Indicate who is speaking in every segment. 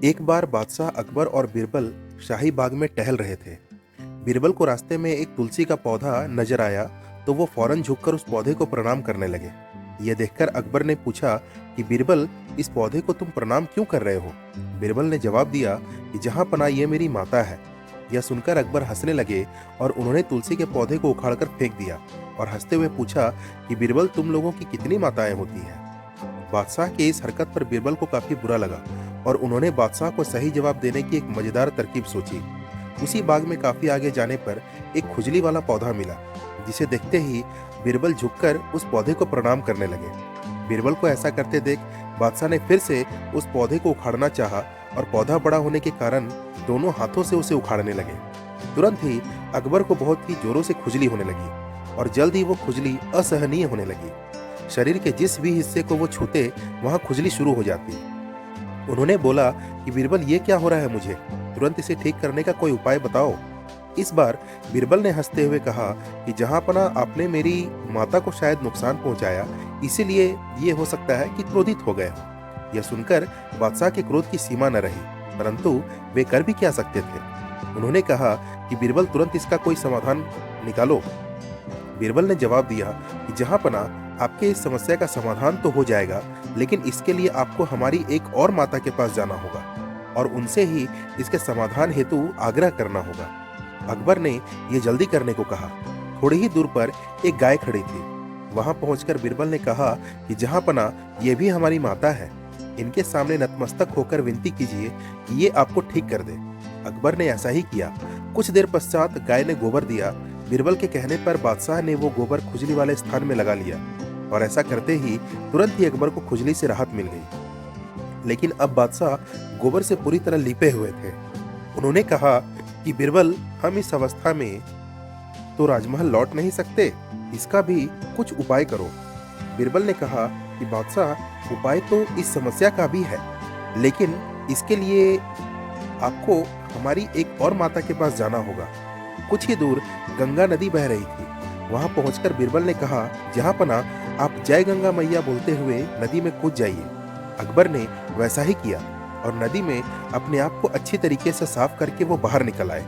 Speaker 1: एक बार बादशाह अकबर और बीरबल शाही बाग में टहल रहे थे। बीरबल को रास्ते में एक तुलसी का पौधा नजर आया तो वो फौरन झुककर उस पौधे को प्रणाम करने लगे। यह देखकर अकबर ने पूछा कि बीरबल, इस पौधे को तुम प्रणाम क्यों कर रहे हो? बीरबल ने जवाब दिया कि जहां पना ये मेरी माता है। यह सुनकर अकबर हंसने लगे और उन्होंने तुलसी के पौधे को उखाड़कर फेंक दिया और हंसते हुए पूछा कि बीरबल, तुम लोगों की कितनी माताएं होती हैं? बादशाह की इस हरकत पर बीरबल को काफी बुरा लगा और उन्होंने बादशाह को सही जवाब देने की एक मजेदार तरकीब सोची। उसी बाग में काफी आगे जाने पर एक खुजली वाला पौधा मिला, जिसे देखते ही बीरबल झुककर उस पौधे को प्रणाम करने लगे। बीरबल को ऐसा करते देख बादशाह ने फिर से उस पौधे को उखाड़ना चाहा और पौधा बड़ा होने के कारण दोनों हाथों से उसे उखाड़ने लगे। तुरंत ही अकबर को बहुत ही जोरों से खुजली होने लगी और जल्द ही वो खुजली असहनीय होने लगी। शरीर के जिस भी हिस्से को वो छूते वहां खुजली शुरू हो जाती। उन्होंने बोला कि बीरबल, ये क्या हो रहा है मुझे? तुरंत इसे ठीक करने का कोई उपाय बताओ। इस बार बीरबल ने हंसते हुए कहा कि जहां पना आपने मेरी माता को शायद नुकसान पहुंचाया, इसीलिए ये हो सकता है कि क्रोधित हो गए हो। यह सुनकर बादशाह के क्रोध की सीमा न रही, परंतु वे कर भी क्या सकते थे। उन्होंने कहा कि बीरबल, तुरंत इसका कोई समाधान निकालो। बीरबल ने जवाब दिया कि जहां पना आपके इस समस्या का समाधान तो हो जाएगा, लेकिन इसके लिए आपको हमारी एक और माता के पास जाना होगा और उनसे ही इसके समाधान हेतु आग्रह करना होगा। अकबर ने यह जल्दी करने को कहा। थोड़ी ही दूर पर एक गाय खड़ी थी। वहां पहुंचकर बीरबल ने कहा कि जहां पना ये भी हमारी माता है, इनके सामने नतमस्तक होकर विनती कीजिए कि ये आपको ठीक कर दे। अकबर ने ऐसा ही किया। कुछ देर पश्चात गाय ने गोबर दिया। बीरबल के कहने पर बादशाह ने वो गोबर खुजली वाले स्थान में लगा लिया और ऐसा करते ही तुरंत ही अकबर को खुजली से राहत मिल गई। लेकिन अब बादशाह गोबर से पूरी तरह लिपे हुए थे। उन्होंने कहा कि बीरबल, हम इस अवस्था में तो राजमहल लौट नहीं सकते, इसका भी कुछ उपाय करो। बीरबल ने कहा कि बादशाह, उपाय तो इस समस्या का भी है, लेकिन इसके लिए आपको हमारी एक और माता के पास जाना होगा। कुछ ही दूर गंगा नदी बह रही थी। वहां पहुंचकर बीरबल ने कहा, जहां पना आप जय गंगा मैया बोलते हुए नदी में कूद जाइए। अकबर ने वैसा ही किया और नदी में अपने आप को अच्छी तरीके से साफ करके वो बाहर निकल आए।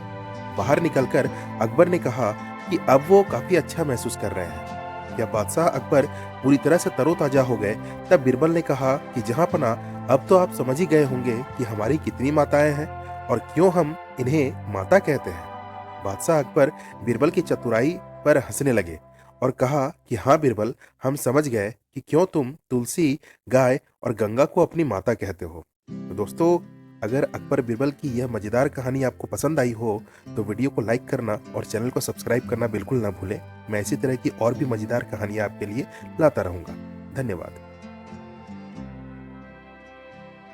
Speaker 1: बाहर निकलकर अकबर ने कहा कि अब वो काफी अच्छा महसूस कर रहे हैं। जब बादशाह अकबर पूरी तरह से तरोताजा हो गए, तब बीरबल ने कहा कि जहां पना अब तो आप समझ ही गए होंगे कि हमारी कितनी माताएं हैं और क्यों हम इन्हें माता कहते हैं। बादशाह अकबर बीरबल की चतुराई पर हंसने लगे और कहा कि हाँ बीरबल, हम समझ गए कि क्यों तुम तुलसी, गाय और गंगा को अपनी माता कहते हो। तो दोस्तों, अगर अकबर बीरबल की यह मजेदार कहानी आपको पसंद आई हो तो वीडियो को लाइक करना और चैनल को सब्सक्राइब करना बिल्कुल ना भूलें। मैं इसी तरह की और भी मजेदार कहानियां आपके लिए लाता रहूंगा। धन्यवाद।